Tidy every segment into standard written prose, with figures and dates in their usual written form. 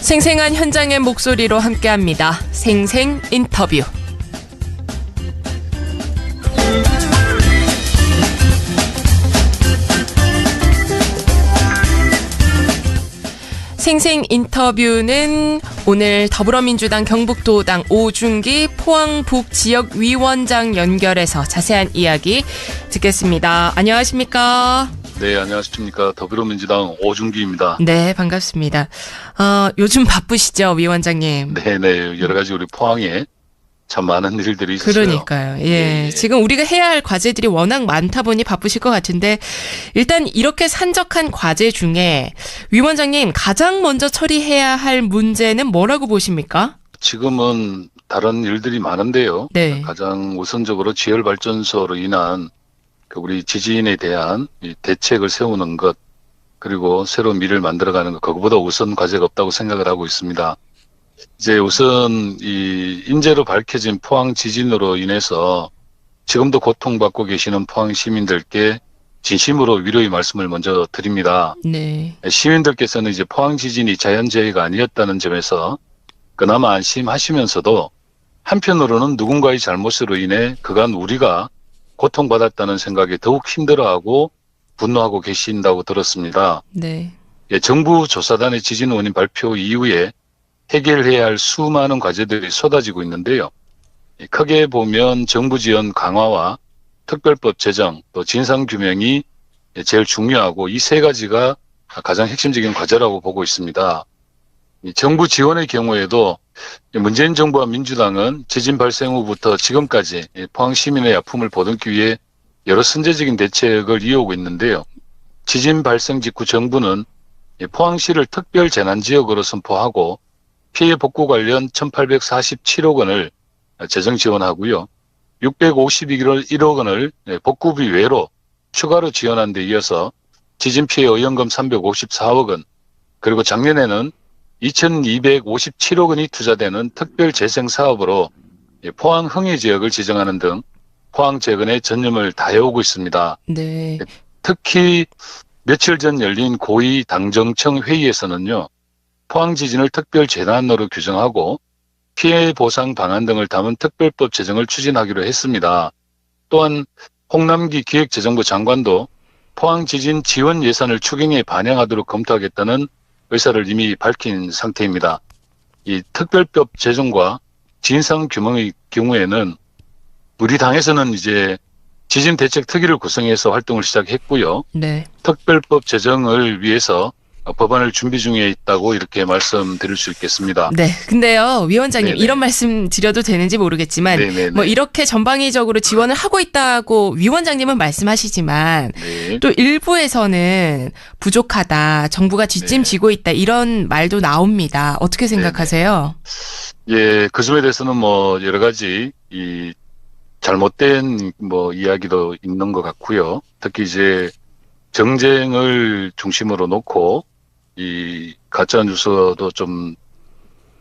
생생한 현장의 목소리로 함께합니다. 생생 인터뷰. 생생 인터뷰는 오늘 더불어민주당 경북도당 오중기 포항북지역위원장 연결해서 자세한 이야기 듣겠습니다. 안녕하십니까? 네, 안녕하십니까. 더불어민주당 오중기입니다. 네, 반갑습니다. 요즘 바쁘시죠, 위원장님? 네네, 여러 가지 우리 포항에 참 많은 일들이 있어요. 그러니까요. 예. 지금 우리가 해야 할 과제들이 워낙 많다 보니 바쁘실 것 같은데, 일단 이렇게 산적한 과제 중에 위원장님 가장 먼저 처리해야 할 문제는 뭐라고 보십니까? 지금은 다른 일들이 많은데요. 네. 가장 우선적으로 지열발전소로 인한 우리 지진에 대한 이 대책을 세우는 것, 그리고 새로운 미래를 만들어가는 것, 그거보다 우선 과제가 없다고 생각을 하고 있습니다. 이제 우선 이 인재로 밝혀진 포항 지진으로 인해서 지금도 고통받고 계시는 포항 시민들께 진심으로 위로의 말씀을 먼저 드립니다. 네. 시민들께서는 이제 포항 지진이 자연재해가 아니었다는 점에서 그나마 안심하시면서도 한편으로는 누군가의 잘못으로 인해 그간 우리가 고통받았다는 생각에 더욱 힘들어하고 분노하고 계신다고 들었습니다. 네. 정부 조사단의 지진 원인 발표 이후에 해결해야 할 수많은 과제들이 쏟아지고 있는데요. 크게 보면 정부 지원 강화와 특별법 제정, 또 진상규명이 제일 중요하고 이 세 가지가 가장 핵심적인 과제라고 보고 있습니다. 정부 지원의 경우에도 문재인 정부와 민주당은 지진 발생 후부터 지금까지 포항 시민의 아픔을 보듬기 위해 여러 선제적인 대책을 이어오고 있는데요. 지진 발생 직후 정부는 포항시를 특별 재난지역으로 선포하고 피해 복구 관련 1,847억 원을 재정 지원하고요. 651억 원을 복구비 외로 추가로 지원한 데 이어서 지진 피해 의연금 354억 원, 그리고 작년에는 2,257억 원이 투자되는 특별 재생 사업으로 포항 흥해 지역을 지정하는 등 포항 재건에 전념을 다해오고 있습니다. 네. 특히 며칠 전 열린 고위 당정청 회의에서는요. 포항 지진을 특별 재난으로 규정하고 피해 보상 방안 등을 담은 특별법 제정을 추진하기로 했습니다. 또한 홍남기 기획재정부 장관도 포항 지진 지원 예산을 추경에 반영하도록 검토하겠다는 의사를 이미 밝힌 상태입니다. 이 특별법 제정과 진상 규명의 경우에는 우리 당에서는 이제 지진 대책 특위를 구성해서 활동을 시작했고요. 네. 특별법 제정을 위해서 법안을 준비 중에 있다고 이렇게 말씀드릴 수 있겠습니다. 네. 근데요, 위원장님, 네네. 이런 말씀 드려도 되는지 모르겠지만, 네네네. 뭐 이렇게 전방위적으로 지원을 하고 있다고 위원장님은 말씀하시지만, 네. 또 일부에서는 부족하다, 정부가 뒷짐지고 있다, 이런 말도 나옵니다. 어떻게 생각하세요? 예, 그 점에 대해서는 뭐 여러 가지 이 잘못된 뭐 이야기도 있는 것 같고요. 특히 이제 정쟁을 중심으로 놓고 이 가짜 뉴스도 좀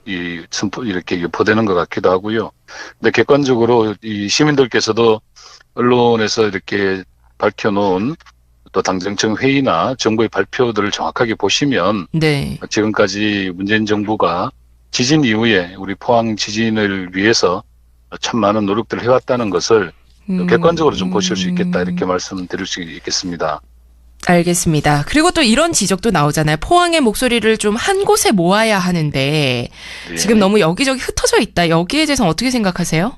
이렇게 유포되는 것 같기도 하고요. 근데 객관적으로 이 시민들께서도 언론에서 이렇게 밝혀놓은 또 당정청 회의나 정부의 발표들을 정확하게 보시면 네. 지금까지 문재인 정부가 지진 이후에 우리 포항 지진을 위해서 참 많은 노력들을 해왔다는 것을 객관적으로 좀 보실 수 있겠다, 이렇게 말씀드릴 수 있겠습니다. 알겠습니다. 그리고 또 이런 지적도 나오잖아요. 포항의 목소리를 좀 한 곳에 모아야 하는데 네. 지금 너무 여기저기 흩어져 있다. 여기에 대해서는 어떻게 생각하세요?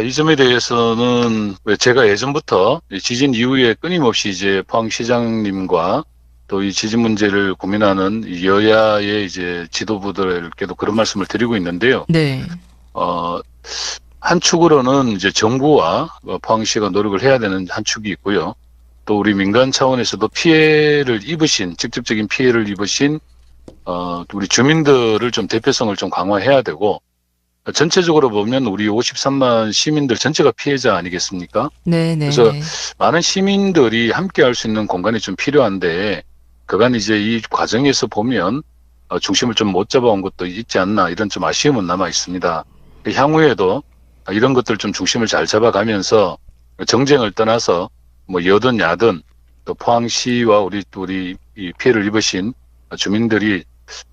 이 점에 대해서는 제가 예전부터 지진 이후에 끊임없이 이제 포항시장님과 또 이 지진 문제를 고민하는 여야의 이제 지도부들께도 그런 말씀을 드리고 있는데요. 네. 한 축으로는 이제 정부와 포항시가 노력을 해야 되는 한 축이 있고요. 또 우리 민간 차원에서도 직접적인 피해를 입으신 우리 주민들을 좀 대표성을 좀 강화해야 되고, 전체적으로 보면 우리 53만 시민들 전체가 피해자 아니겠습니까? 네네. 그래서 많은 시민들이 함께 할 수 있는 공간이 좀 필요한데, 그간 이제 이 과정에서 보면 중심을 좀 못 잡아온 것도 있지 않나, 이런 좀 아쉬움은 남아 있습니다. 향후에도 이런 것들 좀 중심을 잘 잡아가면서 정쟁을 떠나서 뭐 여든 야든 또 포항시와 우리 이 피해를 입으신 주민들이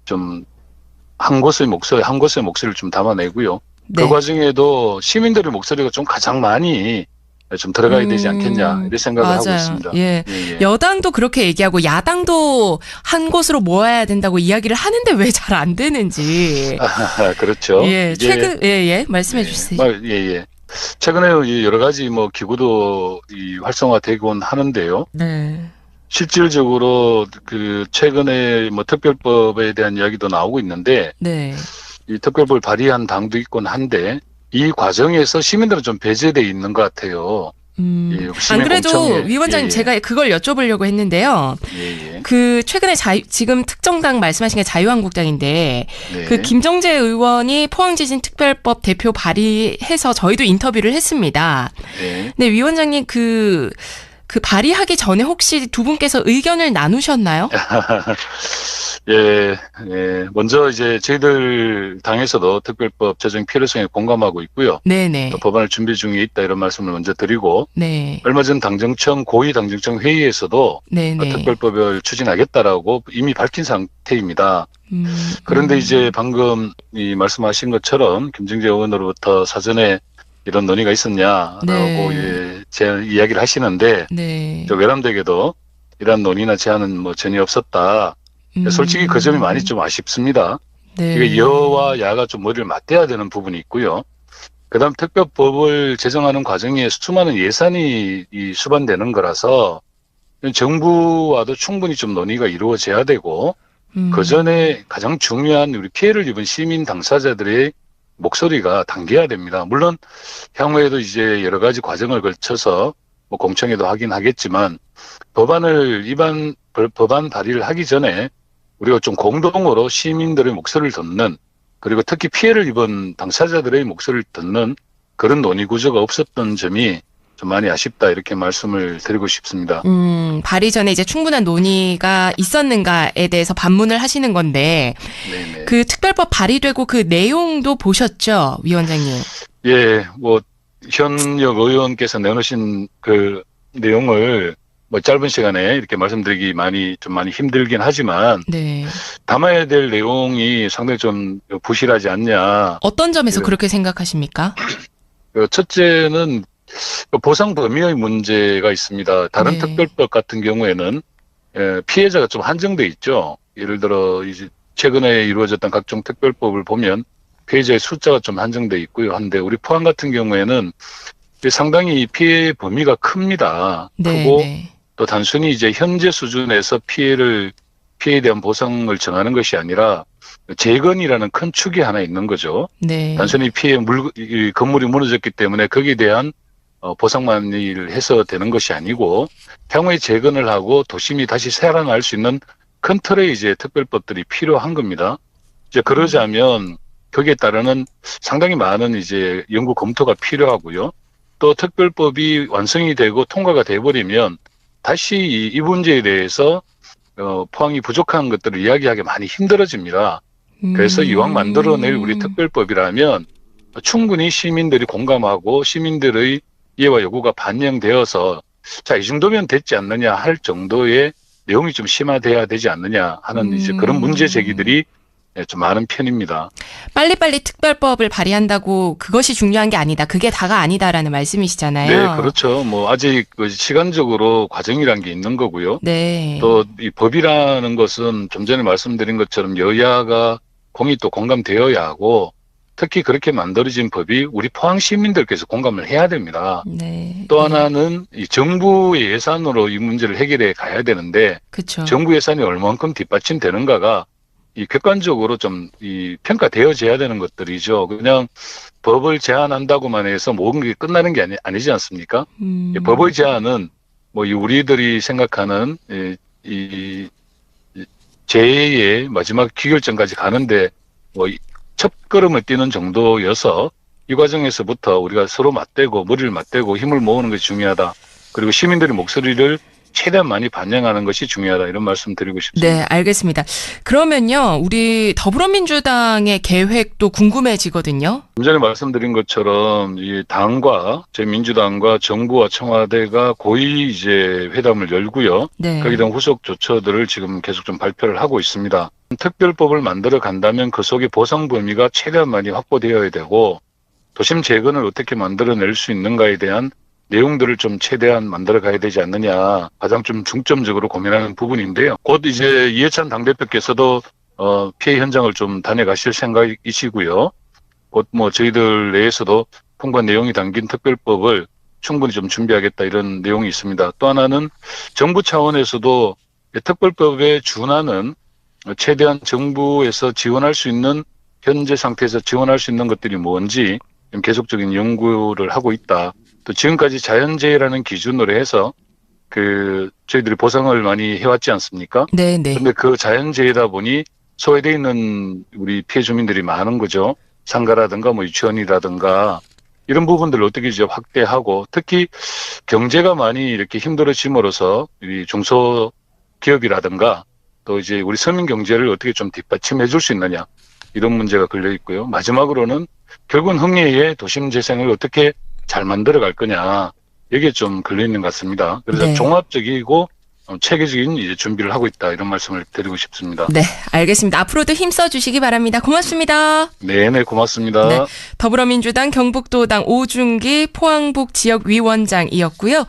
좀 한 곳의 목소리를 좀 담아내고요. 네. 그 과정에도 시민들의 목소리가 좀 가장 많이 좀 들어가야 되지 않겠냐 이런 생각을 하고 맞아요. 있습니다. 예. 예, 예. 여당도 그렇게 얘기하고 야당도 한 곳으로 모아야 된다고 이야기를 하는데 왜 잘 안 되는지. 그렇죠. 예, 최근 예, 말씀해 예, 주세요. 예, 예. 최근에 이 여러 가지 뭐 기구도 이 활성화되곤 하는데요. 네. 실질적으로 그 최근에 뭐 특별법에 대한 이야기도 나오고 있는데 네. 이 특별법을 발의한 당도 있곤 한데 이 과정에서 시민들은 좀 배제돼 있는 것 같아요. 예, 안 시민 그래도 공청회. 위원장님 예, 예. 제가 그걸 여쭤보려고 했는데요. 예, 예. 그 최근에 지금 특정당 말씀하신 게 자유한국당인데 네. 그 김정재 의원이 포항지진 특별법 대표 발의해서 저희도 인터뷰를 했습니다. 네. 근데 위원장님 그 발의하기 전에 혹시 두 분께서 의견을 나누셨나요? 예, 예. 먼저 이제 저희들 당에서도 특별법 제정 필요성에 공감하고 있고요. 네네. 또 법안을 준비 중에 있다 이런 말씀을 먼저 드리고 네. 얼마 전 고위 당정청 회의에서도 네네. 특별법을 추진하겠다라고 이미 밝힌 상태입니다. 그런데 이제 방금 이 말씀하신 것처럼 김정재 의원으로부터 사전에 이런 논의가 있었냐라고 네. 이야기를 하시는데 네. 저 외람되게도 이런 논의나 제안은 뭐 전혀 없었다. 솔직히 그 점이 많이 좀 아쉽습니다. 네. 이게 여와 야가 좀 머리를 맞대야 되는 부분이 있고요. 그다음 특별법을 제정하는 과정에 수많은 예산이 수반되는 거라서 정부와도 충분히 좀 논의가 이루어져야 되고 그 전에 가장 중요한 우리 피해를 입은 시민 당사자들의 목소리가 담겨야 됩니다. 물론 향후에도 이제 여러 가지 과정을 거쳐서 뭐 공청회도 하긴 하겠지만 법안 발의를 하기 전에 우리가 좀 공동으로 시민들의 목소리를 듣는 그리고 특히 피해를 입은 당사자들의 목소리를 듣는 그런 논의 구조가 없었던 점이 좀 많이 아쉽다 이렇게 말씀을 드리고 싶습니다. 발의 전에 이제 충분한 논의가 있었는가에 대해서 반문을 하시는 건데 네네. 그 특별법 발의되고 그 내용도 보셨죠, 위원장님? 예, 뭐 현역 의원께서 내놓으신 그 내용을 뭐 짧은 시간에 이렇게 말씀드리기 많이 힘들긴 하지만 네. 담아야 될 내용이 상당히 좀 부실하지 않냐. 어떤 점에서 그렇게 생각하십니까? 첫째는 보상 범위의 문제가 있습니다. 다른 네. 특별법 같은 경우에는 피해자가 좀 한정돼 있죠. 예를 들어 이제 최근에 이루어졌던 각종 특별법을 보면 피해자의 숫자가 좀 한정돼 있고요. 한데 우리 포항 같은 경우에는 상당히 피해 범위가 큽니다. 네, 크고 네. 또 단순히 이제 현재 수준에서 피해에 대한 보상을 정하는 것이 아니라 재건이라는 큰 축이 하나 있는 거죠. 네. 단순히 이 건물이 무너졌기 때문에 거기에 대한 보상만 해서 되는 것이 아니고 향후에 재건을 하고 도심이 다시 살아날 수 있는 큰 틀의 이제 특별법들이 필요한 겁니다. 이제 그러자면 거기에 따르는 상당히 많은 이제 연구 검토가 필요하고요. 또 특별법이 완성이 되고 통과가 돼버리면 다시 이 문제에 대해서 포항이 부족한 것들을 이야기하기 많이 힘들어집니다. 그래서 이왕 만들어낼 우리 특별법이라면 충분히 시민들이 공감하고 시민들의 이해와 요구가 반영되어서 자, 이 정도면 됐지 않느냐 할 정도의 내용이 좀 심화돼야 되지 않느냐 하는 이제 그런 문제 제기들이 좀 많은 편입니다. 빨리빨리 특별법을 발의한다고 그것이 중요한 게 아니다. 그게 다가 아니다라는 말씀이시잖아요. 네, 그렇죠. 뭐 아직 시간적으로 과정이란 게 있는 거고요. 네. 또 이 법이라는 것은 좀 전에 말씀드린 것처럼 여야가 또 공감되어야 하고 특히 그렇게 만들어진 법이 우리 포항 시민들께서 공감을 해야 됩니다. 네. 또 하나는 이 정부의 예산으로 이 문제를 해결해 가야 되는데 그렇죠. 정부 예산이 얼만큼 뒷받침되는가가 이 객관적으로 좀 이 평가되어져야 되는 것들이죠. 그냥 법을 제안한다고만 해서 모든 게 끝나는 게 아니지 않습니까? 법의 제안은 뭐 우리들이 생각하는 이 재해의 마지막 귀결점까지 가는데 뭐 첫걸음을 뛰는 정도여서 이 과정에서부터 우리가 서로 맞대고 머리를 맞대고 힘을 모으는 것이 중요하다. 그리고 시민들의 목소리를 최대한 많이 반영하는 것이 중요하다. 이런 말씀 드리고 싶습니다. 네, 알겠습니다. 그러면요, 우리 더불어민주당의 계획도 궁금해지거든요. 좀 전에 말씀드린 것처럼 이 당과 제 민주당과 정부와 청와대가 고위 이제 회담을 열고요. 네. 거기에 대한 후속 조처들을 지금 계속 좀 발표를 하고 있습니다. 특별법을 만들어 간다면 그 속에 보상 범위가 최대한 많이 확보되어야 되고 도심 재건을 어떻게 만들어낼 수 있는가에 대한 내용들을 좀 최대한 만들어 가야 되지 않느냐 가장 좀 중점적으로 고민하는 부분인데요. 곧 이제 이해찬 당대표께서도 피해 현장을 좀 다녀가실 생각이시고요. 곧 뭐 저희들 내에서도 풍부한 내용이 담긴 특별법을 충분히 좀 준비하겠다 이런 내용이 있습니다. 또 하나는 정부 차원에서도 특별법에 준하는 최대한 정부에서 지원할 수 있는 현재 상태에서 지원할 수 있는 것들이 뭔지 계속적인 연구를 하고 있다. 또 지금까지 자연재해라는 기준으로 해서 저희들이 보상을 많이 해왔지 않습니까? 네, 네. 그런데 그 자연재해다 보니 소외되어 있는 우리 피해 주민들이 많은 거죠. 상가라든가 뭐 유치원이라든가 이런 부분들을 어떻게 이제 확대하고 특히 경제가 많이 이렇게 힘들어짐으로써 우리 중소기업이라든가 또 이제 우리 서민 경제를 어떻게 좀 뒷받침해 줄 수 있느냐 이런 문제가 걸려 있고요. 마지막으로는 결국은 흥해의 도심 재생을 어떻게 잘 만들어 갈 거냐 여기에 좀 걸려 있는 것 같습니다. 그래서 네. 종합적이고 체계적인 이제 준비를 하고 있다 이런 말씀을 드리고 싶습니다. 네, 알겠습니다. 앞으로도 힘써 주시기 바랍니다. 고맙습니다. 네네 고맙습니다. 네, 더불어민주당 경북도당 오준기 포항북 지역위원장이었고요.